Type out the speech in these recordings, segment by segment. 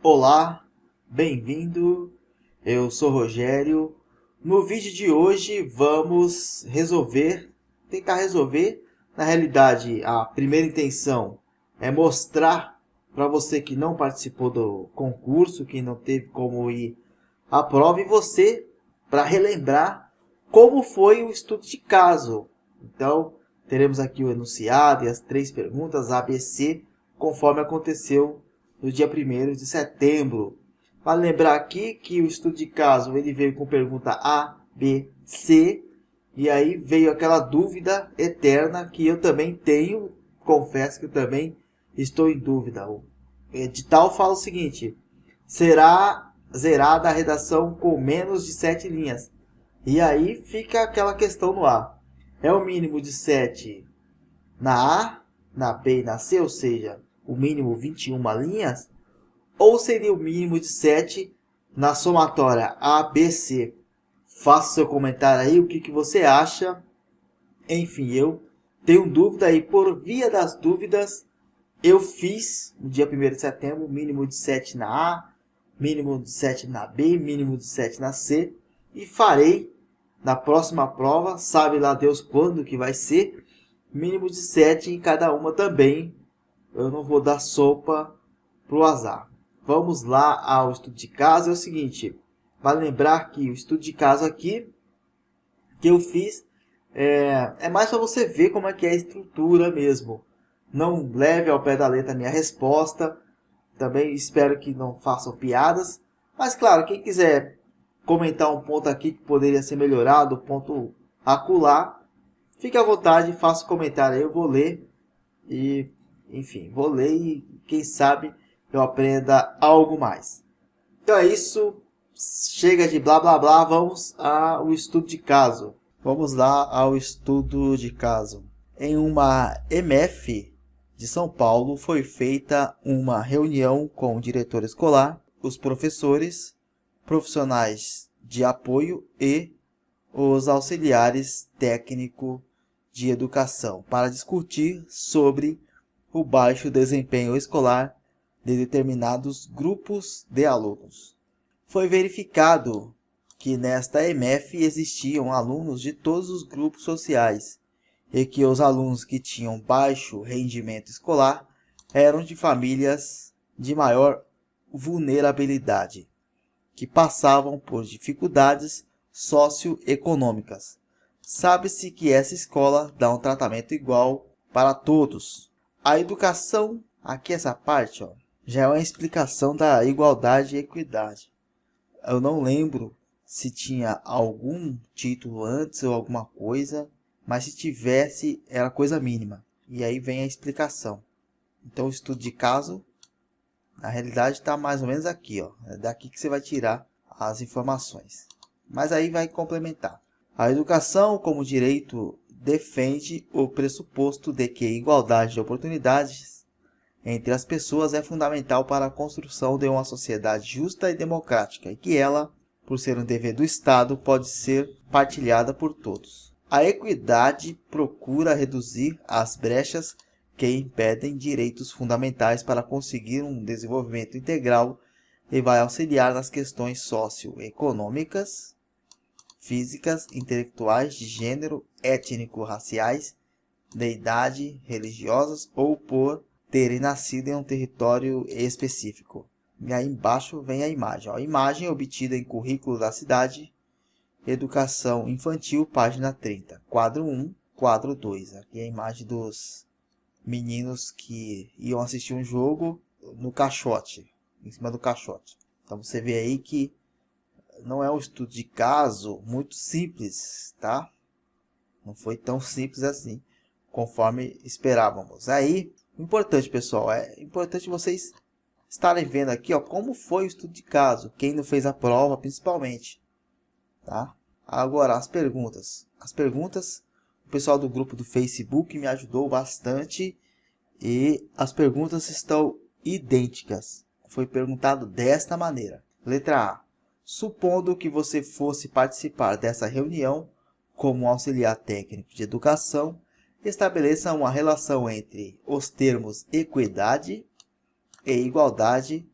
Olá, bem-vindo. Eu sou Rogério. No vídeo de hoje vamos tentar resolver. Na realidade, a primeira intenção é mostrar para você que não participou do concurso, que não teve como ir à prova, e você para relembrar como foi o estudo de caso. Então, teremos aqui o enunciado e as 3 perguntas A, B, C, conforme aconteceu no dia 1º de setembro. Vale lembrar aqui que o estudo de caso ele veio com pergunta A, B, C, e aí veio aquela dúvida eterna que eu também tenho, confesso que eu também estou em dúvida. O edital fala o seguinte: será zerada a redação com menos de 7 linhas. E aí fica aquela questão no ar. É o mínimo de 7 na A, na B e na C, ou seja, o mínimo 21 linhas? Ou seria o mínimo de 7 na somatória A, B, C? Faça seu comentário aí, o que você acha. Enfim, eu tenho dúvida aí. Por via das dúvidas, eu fiz no dia 1º de setembro, mínimo de 7 na A, mínimo de 7 na B, mínimo de 7 na C. E farei na próxima prova, sabe lá Deus quando que vai ser, mínimo de 7 em cada uma também. Eu não vou dar sopa pro azar. Vamos lá ao estudo de caso. É o seguinte, vale lembrar que o estudo de caso aqui que eu fiz é mais para você ver como é que é a estrutura mesmo. Não leve ao pé da letra a minha resposta. Também espero que não façam piadas. Mas claro, quem quiser comentar um ponto aqui que poderia ser melhorado, ponto acular, fique à vontade, faça um comentário aí, eu vou ler. E, enfim, vou ler e quem sabe eu aprenda algo mais. Então é isso, chega de blá blá blá, vamos ao estudo de caso. Vamos lá ao estudo de caso. Em uma MF de São Paulo foi feita uma reunião com o diretor escolar, os professores, profissionais de apoio e os auxiliares técnico de educação para discutir sobre o baixo desempenho escolar de determinados grupos de alunos. Foi verificado que nesta MF existiam alunos de todos os grupos sociais e que os alunos que tinham baixo rendimento escolar eram de famílias de maior vulnerabilidade, que passavam por dificuldades socioeconômicas. Sabe-se que essa escola dá um tratamento igual para todos. A educação, aqui essa parte, já é uma explicação da igualdade e equidade. Eu não lembro se tinha algum título antes ou alguma coisa, mas se tivesse era coisa mínima. E aí vem a explicação. Então o estudo de caso, na realidade está mais ou menos aqui, É daqui que você vai tirar as informações. Mas aí vai complementar. A educação como direito defende o pressuposto de que a igualdade de oportunidades entre as pessoas é fundamental para a construção de uma sociedade justa e democrática e que ela, por ser um dever do Estado, pode ser partilhada por todos. A equidade procura reduzir as brechas que impedem direitos fundamentais para conseguir um desenvolvimento integral e vai auxiliar nas questões socioeconômicas, físicas, intelectuais, de gênero, étnico-raciais, de idade, religiosas ou por terem nascido em um território específico. E aí embaixo vem a imagem. A imagem obtida em currículo da cidade, educação infantil, página 30. Quadro 1, quadro 2. Aqui é a imagem dos meninos que iam assistir um jogo no caixote, em cima do caixote. Então você vê aí que não é um estudo de caso muito simples, tá? Não foi tão simples assim, conforme esperávamos. Aí, o importante, pessoal, é importante vocês estarem vendo aqui, como foi o estudo de caso, quem não fez a prova, principalmente, tá? Agora, as perguntas. O pessoal do grupo do Facebook me ajudou bastante e as perguntas estão idênticas. Foi perguntado desta maneira. Letra A. Supondo que você fosse participar dessa reunião como auxiliar técnico de educação, estabeleça uma relação entre os termos equidade e igualdade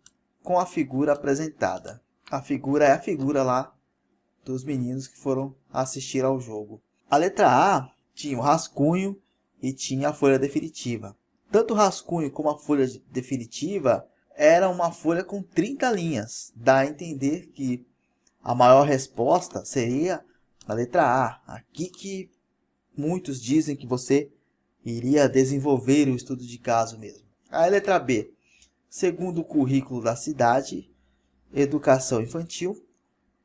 com a figura apresentada. A figura é a figura lá dos meninos que foram assistir ao jogo. A letra A tinha o rascunho e tinha a folha definitiva. Tanto o rascunho como a folha definitiva era uma folha com 30 linhas. Dá a entender que a maior resposta seria a letra A. Aqui que muitos dizem que você iria desenvolver o estudo de caso mesmo. A letra B, segundo o currículo da cidade, educação infantil,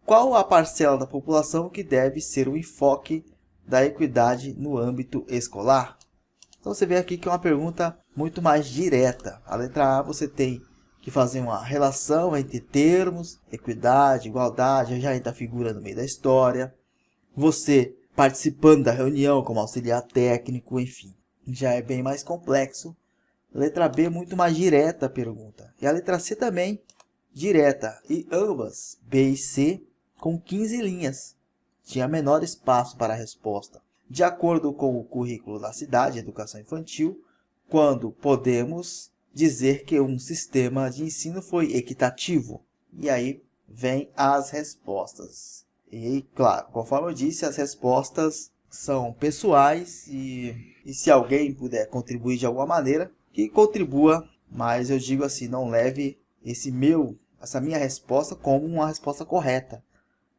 qual a parcela da população que deve ser o enfoque da equidade no âmbito escolar? Então você vê aqui que é uma pergunta muito mais direta. A letra A você tem que fazer uma relação entre termos, equidade, igualdade, já entra a figura no meio da história. Você participando da reunião como auxiliar técnico, enfim, já é bem mais complexo. Letra B muito mais direta a pergunta. E a letra C também direta. E ambas, B e C, com 15 linhas. Tinha menor espaço para a resposta. De acordo com o currículo da cidade, educação infantil, quando podemos dizer que um sistema de ensino foi equitativo. E aí vem as respostas. E, claro, conforme eu disse, as respostas são pessoais e se alguém puder contribuir de alguma maneira, que contribua, mas eu digo assim, não leve essa minha resposta como uma resposta correta.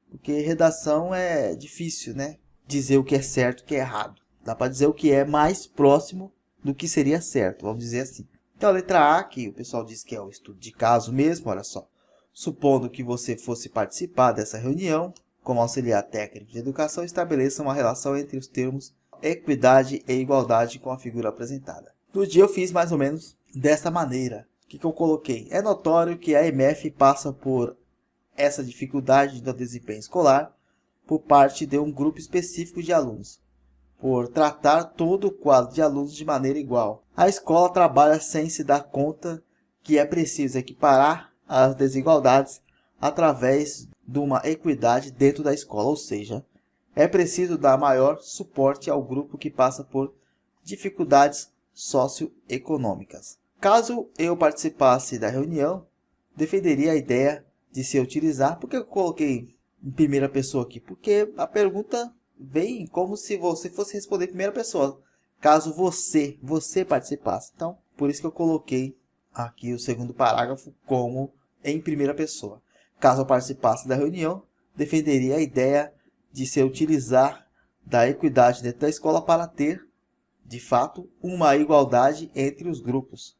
Porque redação é difícil, né? Dizer o que é certo e o que é errado. Dá para dizer o que é mais próximo do que seria certo, vamos dizer assim. Então a letra A, que o pessoal diz que é o estudo de caso mesmo, olha só. Supondo que você fosse participar dessa reunião, como auxiliar técnico de educação, estabeleça uma relação entre os termos equidade e igualdade com a figura apresentada. No dia eu fiz mais ou menos dessa maneira. O que eu coloquei? É notório que a EMF passa por essa dificuldade do desempenho escolar por parte de um grupo específico de alunos, por tratar todo o quadro de alunos de maneira igual. A escola trabalha sem se dar conta que é preciso equiparar as desigualdades através de uma equidade dentro da escola, ou seja, é preciso dar maior suporte ao grupo que passa por dificuldades socioeconômicas. Caso eu participasse da reunião, defenderia a ideia de se utilizar. Por que eu coloquei em primeira pessoa aqui? Porque a pergunta vem como se você fosse responder em primeira pessoa, caso você participasse. Então, por isso que eu coloquei aqui o segundo parágrafo como em primeira pessoa. Caso eu participasse da reunião, defenderia a ideia de se utilizar da equidade dentro da escola para ter, de fato, uma igualdade entre os grupos.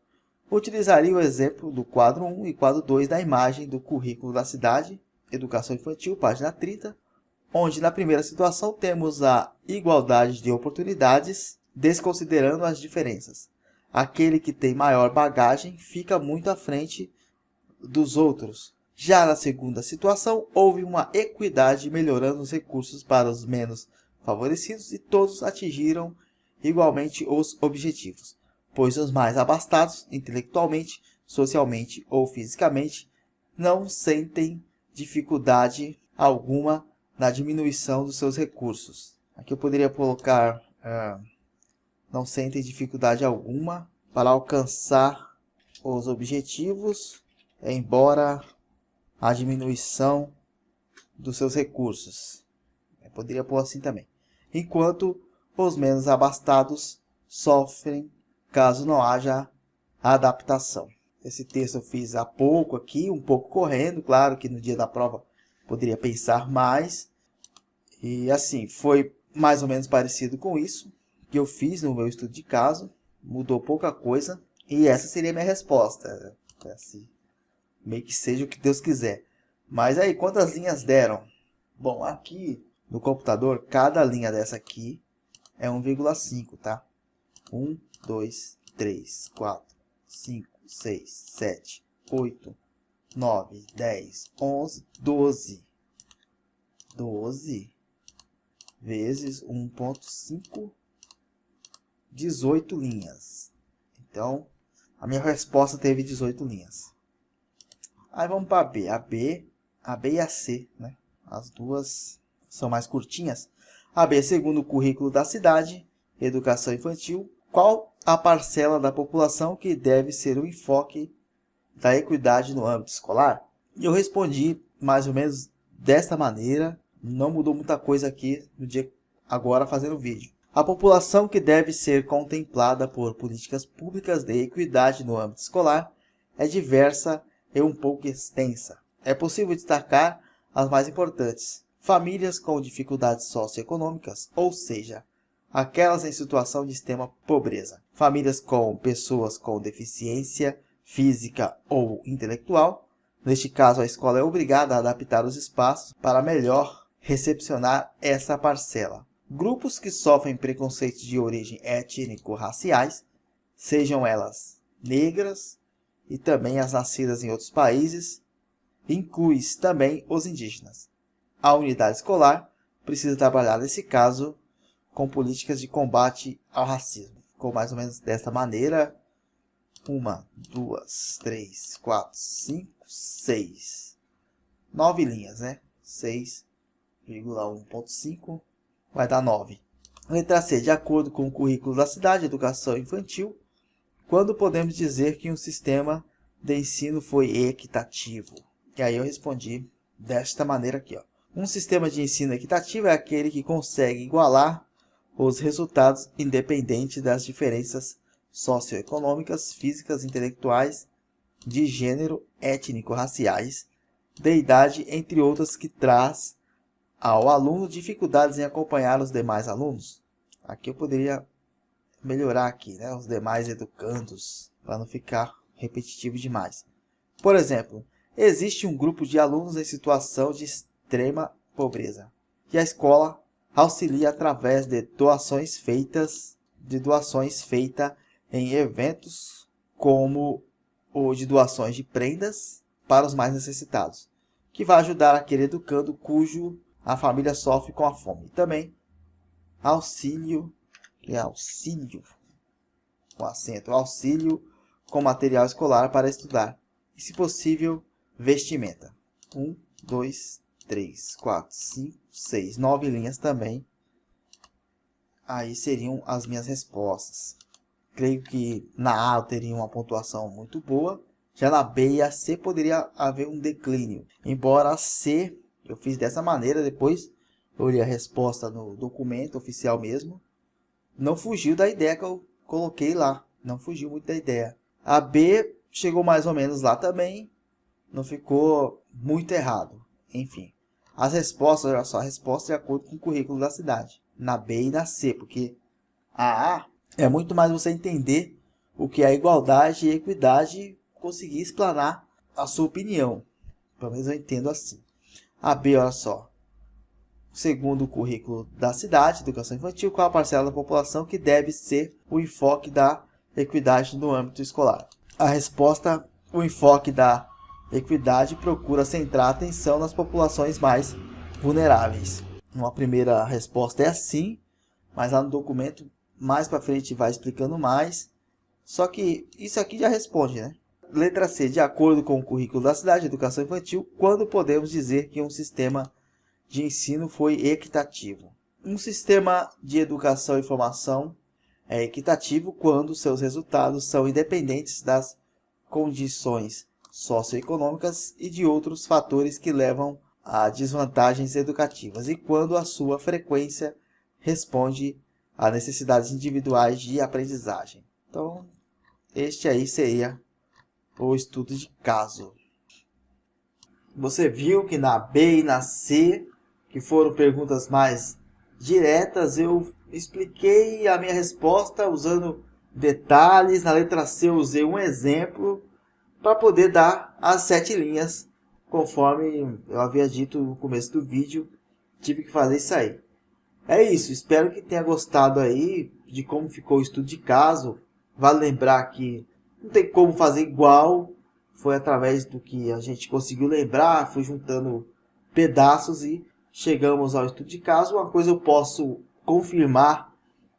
Utilizaria o exemplo do quadro 1 e quadro 2 da imagem do currículo da cidade, Educação Infantil, página 30, onde na primeira situação temos a igualdade de oportunidades, desconsiderando as diferenças. Aquele que tem maior bagagem fica muito à frente dos outros. Já na segunda situação, houve uma equidade melhorando os recursos para os menos favorecidos e todos atingiram igualmente os objetivos, pois os mais abastados, intelectualmente, socialmente ou fisicamente, não sentem dificuldade alguma na diminuição dos seus recursos. Aqui eu poderia colocar não sentem dificuldade alguma para alcançar os objetivos, embora a diminuição dos seus recursos. Eu poderia pôr assim também. Enquanto os menos abastados sofrem caso não haja adaptação. Esse texto eu fiz há pouco aqui, um pouco correndo. Claro que no dia da prova poderia pensar mais. E assim, foi mais ou menos parecido com isso que eu fiz no meu estudo de caso. Mudou pouca coisa. E essa seria a minha resposta. Assim, meio que seja o que Deus quiser. Mas aí, quantas linhas deram? Bom, aqui no computador, cada linha dessa aqui é 1,5, tá? 1, 2, 3, 4, 5, 6, 7, 8, 9, 10, 11, 12. 12 vezes 1,5, 18 linhas. Então, a minha resposta teve 18 linhas. Aí vamos para a B. A B e a C, né? As duas são mais curtinhas. A B, segundo o currículo da cidade, educação infantil, qual a parcela da população que deve ser o enfoque da equidade no âmbito escolar? E eu respondi mais ou menos desta maneira, não mudou muita coisa aqui no dia agora fazendo o vídeo. A população que deve ser contemplada por políticas públicas de equidade no âmbito escolar é diversa e um pouco extensa. É possível destacar as mais importantes. Famílias com dificuldades socioeconômicas, ou seja, aquelas em situação de extrema pobreza. Famílias com pessoas com deficiência física ou intelectual. Neste caso, a escola é obrigada a adaptar os espaços para melhor recepcionar essa parcela. Grupos que sofrem preconceitos de origem étnico-raciais, sejam elas negras e também as nascidas em outros países, inclui também os indígenas. A unidade escolar precisa trabalhar, nesse caso, com políticas de combate ao racismo. Ficou mais ou menos dessa maneira. 1, 2, 3, 4, 5, 6. 9 linhas, né? 6,1.5 vai dar 9. Letra C. De acordo com o currículo da cidade, educação infantil, quando podemos dizer que um sistema de ensino foi equitativo? E aí eu respondi desta maneira aqui, ó. Um sistema de ensino equitativo é aquele que consegue igualar os resultados independente das diferenças socioeconômicas, físicas, intelectuais, de gênero, étnico-raciais, de idade, entre outras, que traz ao aluno dificuldades em acompanhar os demais alunos. Aqui eu poderia melhorar aqui, né, os demais educandos, para não ficar repetitivo demais. Por exemplo, existe um grupo de alunos em situação de extrema pobreza, e a escola auxilia através de doações feitas em eventos como o de doações de prendas para os mais necessitados, que vai ajudar aquele educando cujo a família sofre com a fome. E também auxílio com acento, auxílio com material escolar para estudar e, se possível, vestimenta. 1, 2, 3, 4, 5, 6, 9 linhas também. Aí seriam as minhas respostas. Creio que na A eu teria uma pontuação muito boa. Já na B e a C poderia haver um declínio. Embora a C eu fiz dessa maneira, depois eu olhei a resposta no documento oficial mesmo. Não fugiu da ideia que eu coloquei lá. Não fugiu muito da ideia. A B chegou mais ou menos lá também. Não ficou muito errado. Enfim. As respostas, olha só, a resposta de acordo com o currículo da cidade. Na B e na C, porque a A é muito mais você entender o que é igualdade e equidade e conseguir explanar a sua opinião. Pelo menos eu entendo assim. A B, olha só. Segundo o currículo da cidade, educação infantil, qual a parcela da população que deve ser o enfoque da equidade no âmbito escolar? A resposta, o enfoque da equidade procura centrar a atenção nas populações mais vulneráveis. Uma primeira resposta é assim, mas lá no documento mais para frente vai explicando mais. Só que isso aqui já responde, né? Letra C. De acordo com o currículo da cidade, educação infantil, quando podemos dizer que um sistema de ensino foi equitativo? Um sistema de educação e formação é equitativo quando seus resultados são independentes das condições socioeconômicas e de outros fatores que levam a desvantagens educativas, e quando a sua frequência responde a necessidades individuais de aprendizagem. Então, este aí seria o estudo de caso. Você viu que na B e na C, que foram perguntas mais diretas, eu expliquei a minha resposta usando detalhes. Na letra C eu usei um exemplo para poder dar as 7 linhas, conforme eu havia dito no começo do vídeo. Tive que fazer isso aí. É isso, espero que tenha gostado aí de como ficou o estudo de caso. Vale lembrar que não tem como fazer igual, foi através do que a gente conseguiu lembrar, fui juntando pedaços e chegamos ao estudo de caso. Uma coisa eu posso confirmar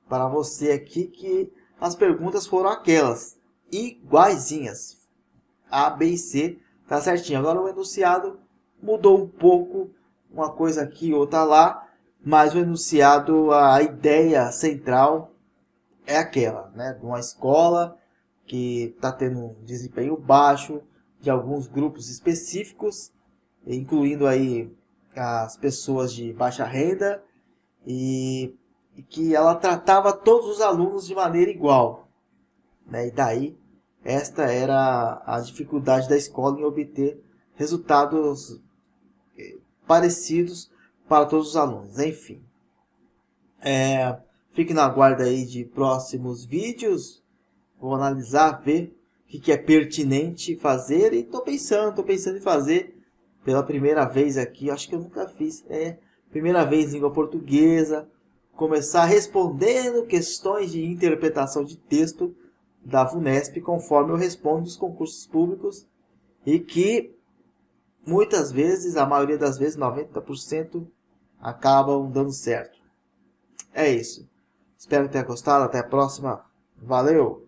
para você aqui, que as perguntas foram aquelas, iguaizinhas. A, B e C tá certinho. Agora o enunciado mudou um pouco, uma coisa aqui, outra lá, mas o enunciado, a ideia central é aquela, né? De uma escola que está tendo um desempenho baixo, de alguns grupos específicos, incluindo aí as pessoas de baixa renda, e que ela tratava todos os alunos de maneira igual, né? E daí esta era a dificuldade da escola em obter resultados parecidos para todos os alunos. Enfim, fique na guarda aí de próximos vídeos. Vou analisar, ver o que é pertinente fazer, e estou pensando em fazer pela primeira vez aqui. Acho que eu nunca fiz, primeira vez em língua portuguesa, começar respondendo questões de interpretação de texto da VUNESP conforme eu respondo nos concursos públicos, e que muitas vezes, a maioria das vezes, 90%, acabam dando certo. É isso. Espero que tenha gostado. Até a próxima. Valeu!